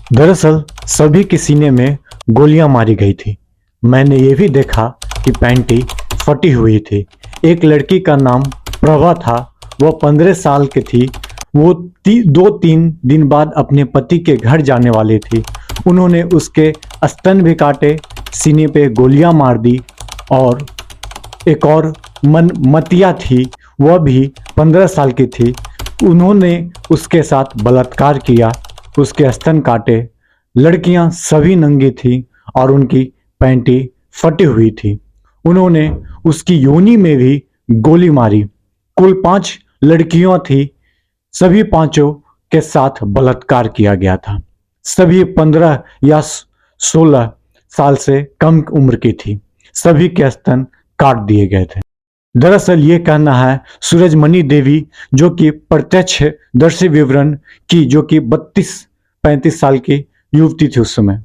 दरअसल सभी के सीने में गोलियां मारी गई थी। मैंने ये भी देखा कि पैंटी फटी हुई थी। एक लड़की का नाम प्रभा था। वह 15 साल की थी। वो 2-3 दिन बाद अपने पति के घर जाने वाली थी। उन्होंने उसके स्तन भी काटे, सीने पे गोलियां मार दी। और एक और मतिया थी, वह भी 15 साल की थी। उन्होंने उसके साथ बलात्कार किया, उसके स्तन काटे। लड़कियां सभी नंगी थी और उनकी पैंटी फटी हुई थी। उन्होंने उसकी योनि में भी गोली मारी। कुल 5 लड़कियां थी। सभी पांचों के साथ बलात्कार किया गया था। सभी 15 या 16 साल से कम उम्र की थी। सभी के स्तन काट दिए गए थे। दरअसल ये कहना है सूरजमणि देवी, जो कि प्रत्यक्षदर्शी विवरण की, जो कि 32-35 साल की युवती थी उस समय।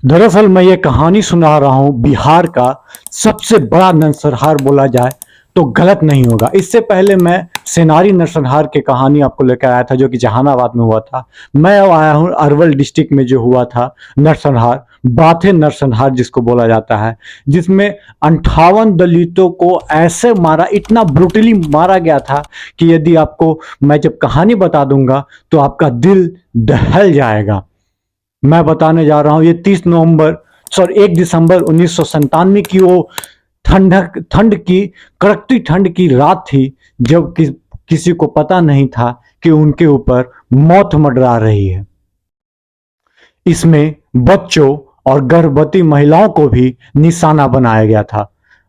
दरअसल मैं ये कहानी सुना रहा हूँ बिहार का सबसे बड़ा नरसंहार बोला जाए तो गलत नहीं होगा। इससे पहले मैं सेनारी नरसंहार की कहानी आपको लेकर आया था, जो कि जहानाबाद में हुआ था। मैं अब आया हूँ अरवल डिस्ट्रिक्ट में जो हुआ था नरसंहार, बाथे नरसंहार जिसको बोला जाता है, जिसमें 58 दलितों को ऐसे मारा, इतना ब्रुटली मारा गया था कि यदि आपको मैं जब कहानी बता दूंगा तो आपका दिल दहल जाएगा। मैं बताने जा रहा हूं ये 1 दिसंबर 1997 की वो ठंड की, कड़कती ठंड की रात थी, जब किसी को पता नहीं था कि उनके ऊपर मौत मंडरा रही है। इसमें बच्चों और गर्भवती महिलाओं को भी निशाना बनाया गया था।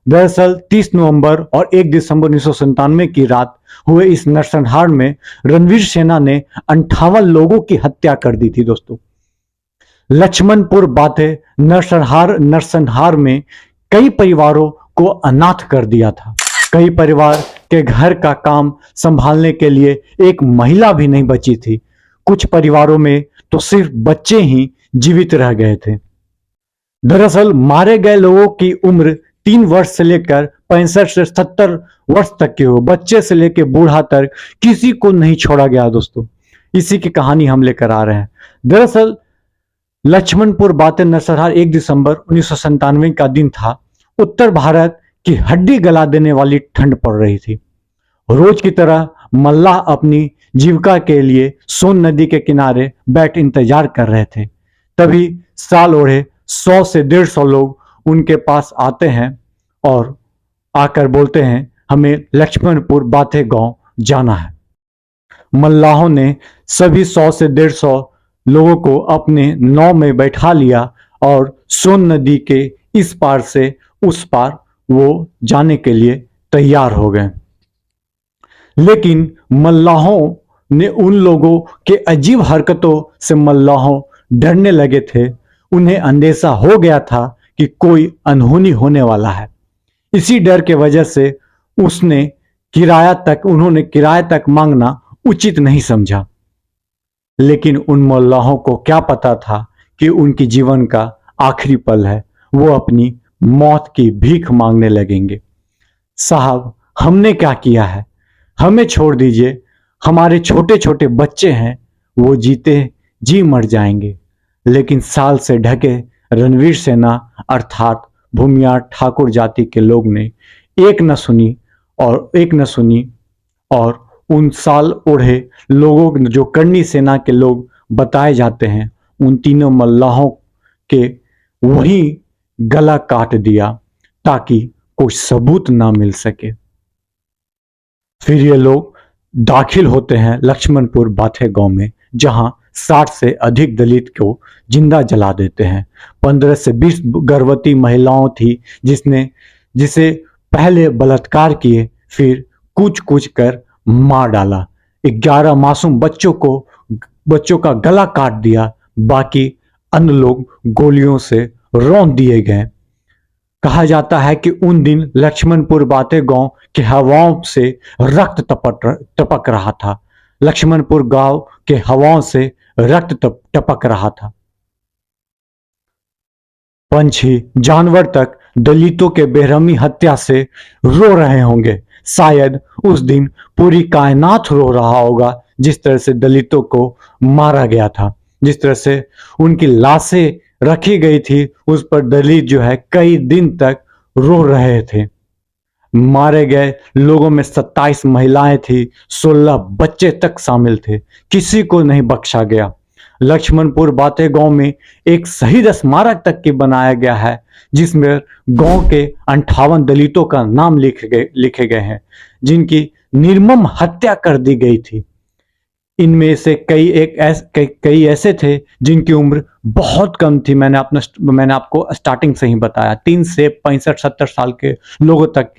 दरअसल 30 नवंबर और 1 दिसंबर 1997 की रात हुए इस नरसंहार में रणवीर सेना ने 58 लोगों की हत्या कर दी थी दोस्तों। लक्ष्मणपुर बाटे नरसंहार में कई परिवारों को अनाथ कर दिया था। कई परिवार के घर का काम संभालने के लिए एक महिला भी नहीं बची थी। कुछ परिवारों में तो सिर्फ बच्चे ही जीवित रह गए थे। दरअसल मारे गए लोगों की उम्र 3 वर्ष से लेकर 65 से 77 वर्ष तक की हो। बच्चे से लेकर बूढ़ा तक किसी को नहीं छोड़ा गया दोस्तों। इसी की कहानी हम लेकर आ रहे हैं। दरअसल लक्ष्मणपुर बाटे नरसंहार 1 दिसंबर 1997 का दिन था। उत्तर भारत की हड्डी गला देने वाली ठंड पड़ रही थी। रोज की तरह मल्लाह अपनी जीविका के लिए सोन नदी के किनारे बैठ इंतजार कर रहे थे। तभी साल ओढ़े 100 से 150 लोग उनके पास आते हैं और आकर बोलते हैं, हमें लक्ष्मणपुर बाटे गांव जाना है। मल्लाहों ने सभी 100 से 150 लोगों को अपने नाव में बैठा लिया और सोन नदी के इस पार से उस पार वो जाने के लिए तैयार हो गए। लेकिन मल्लाहों ने उन लोगों के अजीब हरकतों से मल्लाहों डरने लगे थे। उन्हें अंदेशा हो गया था कि कोई अनहोनी होने वाला है। इसी डर के वजह से उन्होंने किराया तक मांगना उचित नहीं समझा। लेकिन उन मल्लाहों को क्या पता था कि उनकी जीवन का आखिरी पल है, वो अपनी मौत की भीख मांगने लगेंगे। साहब, हमने क्या किया है, हमें छोड़ दीजिए, हमारे छोटे छोटे बच्चे हैं, वो जीते जी मर जाएंगे। लेकिन साल से ढके रणवीर सेना अर्थात भूमियार ठाकुर जाति के लोग ने एक न सुनी और उन साल ओढ़े लोगों, जो करनी सेना के लोग बताए जाते हैं, उन तीनों मल्लाहों के वही गला काट दिया ताकि कोई सबूत ना मिल सके। फिर ये लोग दाखिल होते हैं लक्ष्मणपुर बाटे गांव में, जहां 60 से अधिक दलित को जिंदा जला देते हैं। 15 से 20 गर्भवती महिलाओं थी जिसे पहले बलात्कार किए, फिर कूच कूच कर मार डाला। 11 मासूम बच्चों का गला काट दिया। बाकी अन्य लोग गोलियों से रौंद दिए गए। कहा जाता है कि उन दिन लक्ष्मणपुर बाटे गांव के हवाओं से रक्त टपक रहा था। लक्ष्मणपुर गांव के हवाओं से रक्त टपक रहा था। पंछी जानवर तक दलितों के बेरहमी हत्या से रो रहे होंगे। शायद उस दिन पूरी कायनात रो रहा होगा जिस तरह से दलितों को मारा गया था। जिस तरह से उनकी लाशें रखी गई थी उस पर दलित जो है कई दिन तक रो रहे थे। मारे गए लोगों में 27 महिलाएं थी, 16 बच्चे तक शामिल थे, किसी को नहीं बख्शा गया। लक्ष्मणपुर बाते गांव में एक शहीद स्मारक तक की बनाया गया है, जिसमें गांव के 58 दलितों का नाम लिखे गए हैं, जिनकी निर्मम हत्या कर दी गई थी। इनमें से कई ऐसे थे जिनकी उम्र बहुत कम थी। मैंने आपको स्टार्टिंग से ही बताया, 3 से 65-70 साल के लोगों तक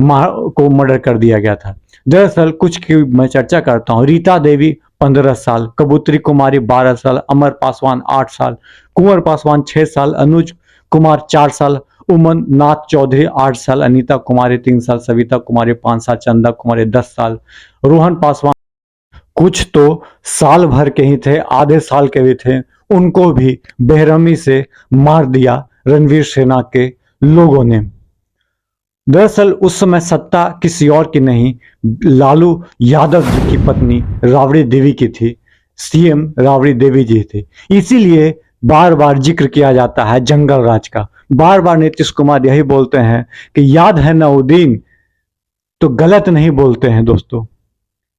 को मर्डर कर दिया गया था। दरअसल कुछ की मैं चर्चा करता हूँ। रीता देवी 15 साल, कबूतरी कुमारी 12 साल, अमर पासवान 8 साल, कुंवर पासवान 6 साल, अनुज कुमार 4 साल, उमन नाथ चौधरी 8 साल, अनीता कुमारी 3 साल, सविता कुमारी 5 साल, चंदा कुमारी 10 साल, रोहन पासवान कुछ तो साल भर के ही थे, आधे साल के भी थे, उनको भी बेरहमी से मार दिया रणवीर सेना के लोगों ने। दरअसल उस समय सत्ता किसी और की नहीं, लालू यादव जी की पत्नी राबड़ी देवी की थी। सीएम राबड़ी देवी जी थे। इसीलिए बार बार जिक्र किया जाता है जंगल राज का। बार बार नीतीश कुमार यही बोलते हैं कि याद है ना वो दिन, तो गलत नहीं बोलते हैं दोस्तों।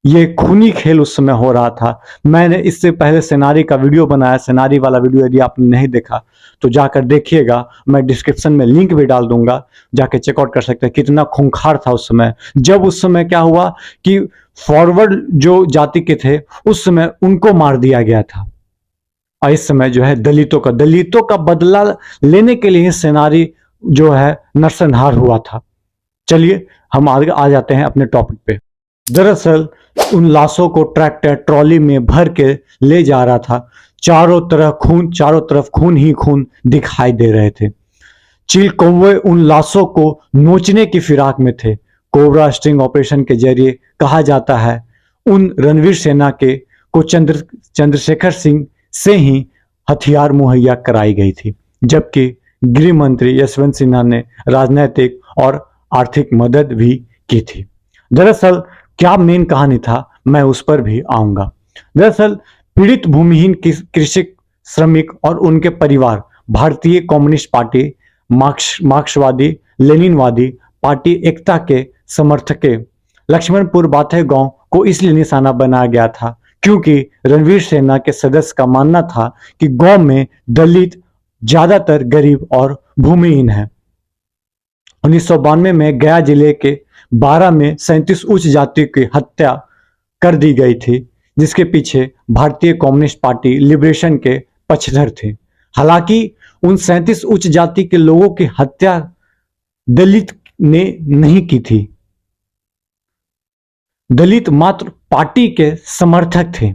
ये खूनी खेल उस समय हो रहा था। मैंने इससे पहले सेनारी का वीडियो बनाया, सेनारी वाला वीडियो यदि आपने नहीं देखा तो जाकर देखिएगा, मैं डिस्क्रिप्शन में लिंक भी डाल दूंगा, जाके चेकआउट कर सकते हैं। कितना खूंखार था उस समय। जब उस समय क्या हुआ कि फॉरवर्ड जो जाति के थे उस समय उनको मार दिया गया था, और इस समय जो है दलितों का बदला लेने के लिए सेनारी जो है नरसंहार हुआ था। चलिए हम आगे आ जाते हैं अपने टॉपिक पे। दरअसल उन लाशों को ट्रैक्टर ट्रॉली में भर के ले जा रहा था। चारों तरफ खून ही खून दिखाई दे रहे थे। चील कौवे उन लाशों को नोचने की फिराक में थे। कोबरा स्टिंग ऑपरेशन के जरिए कहा जाता है उन रणवीर सेना के को चंद्रशेखर सिंह से ही हथियार मुहैया कराई गई थी, जबकि गृह मंत्री यशवंत सिन्हा ने राजनीतिक और आर्थिक मदद भी की थी। दरअसल क्या मेन कहानी था, मैं उस पर भी आऊंगा। दरअसल पीड़ित भूमिहीन कृषक श्रमिक और उनके परिवार भारतीय कम्युनिस्ट पार्टी, मार्क्सवादी लेनिनवादी पार्टी एकता के समर्थक लक्ष्मणपुर बाथे गांव को इसलिए निशाना बनाया गया था क्योंकि रणवीर सेना के सदस्य का मानना था कि गांव में दलित ज्यादातर गरीब और भूमिहीन है। 1992 में गया जिले के 12 में 37 उच्च जाति की हत्या कर दी गई थी, जिसके पीछे भारतीय कम्युनिस्ट पार्टी लिबरेशन के पक्षधर थे। हालांकि उन 37 उच्च जाति के लोगों की हत्या दलित ने नहीं की थी। दलित मात्र पार्टी के समर्थक थे।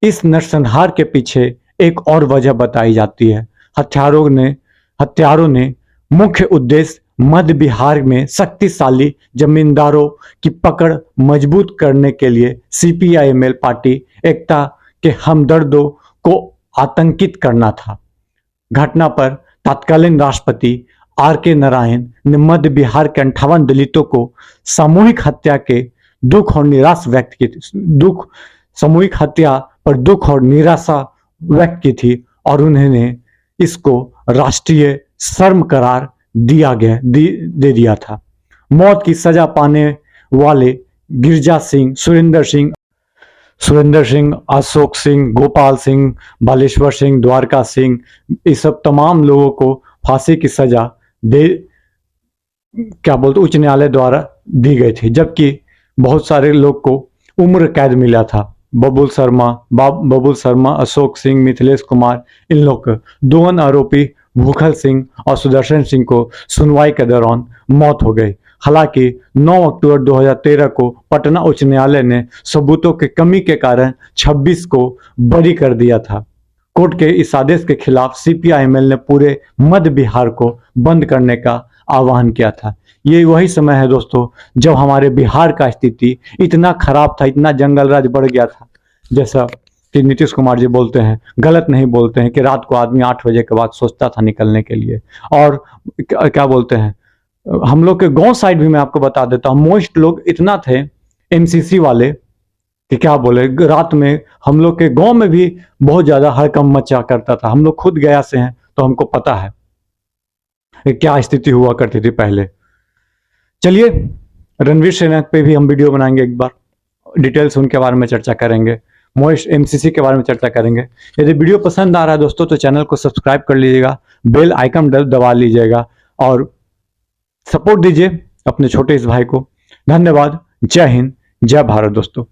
इस नरसंहार के पीछे एक और वजह बताई जाती है। हत्यारों ने मुख्य उद्देश्य मध्य बिहार में शक्तिशाली जमींदारों की पकड़ मजबूत करने के लिए सीपीआईएमएल पार्टी एकता के हमदर्दों को आतंकित करना था। घटना पर तत्कालीन राष्ट्रपति आर.के. नारायण ने मध्य बिहार के 58 दलितों को सामूहिक हत्या के दुख और निराशा व्यक्त की थी। सामूहिक हत्या पर दुख और निराशा व्यक्त की थी और उन्होंने इसको राष्ट्रीय शर्म करार दे दिया था। मौत की सजा पाने वाले गिरजा सिंह, सुरेंद्र सिंह, अशोक सिंह, गोपाल सिंह, बालेश्वर सिंह, द्वारका सिंह, इस सब तमाम लोगों को फांसी की सजा उच्च न्यायालय द्वारा दी गई थी, जबकि बहुत सारे लोग को उम्र कैद मिला था। बबुल शर्मा, अशोक सिंह, मिथिलेश कुमार, इन लोग दो अन्य आरोपी भूखल सिंह और सुदर्शन सिंह को सुनवाई के दौरान मौत हो गई। हालांकि 9 अक्टूबर 2013 को पटना उच्च न्यायालय ने सबूतों की कमी के कारण 26 को बरी कर दिया था। कोर्ट के इस आदेश के खिलाफ सीपीआईएमएल ने पूरे मध्य बिहार को बंद करने का आह्वान किया था। ये वही समय है दोस्तों जब हमारे बिहार का स्थिति इतना खराब था, इतना जंगल राज बढ़ गया था, जैसा कि नीतीश कुमार जी बोलते हैं, गलत नहीं बोलते हैं, कि रात को आदमी 8 बजे के बाद सोचता था निकलने के लिए। और क्या बोलते हैं, हम लोग के गांव साइड भी मैं आपको बता देता हूँ, मोस्ट लोग इतना थे एमसीसी वाले कि क्या बोले, रात में हम लोग के गांव में भी बहुत ज्यादा हड़कंप मचा करता था। हम लोग खुद गया से हैं तो हमको पता है कि क्या स्थिति हुआ करती थी पहले। चलिए, रणवीर सेना पे भी हम वीडियो बनाएंगे, एक बार डिटेल्स उनके बारे में चर्चा करेंगे, मोस्ट एमसीसी के बारे में चर्चा करेंगे। यदि वीडियो पसंद आ रहा है दोस्तों तो चैनल को सब्सक्राइब कर लीजिएगा, बेल आइकन दबा लीजिएगा और सपोर्ट दीजिए अपने छोटे इस भाई को। धन्यवाद। जय हिंद, जय भारत दोस्तों।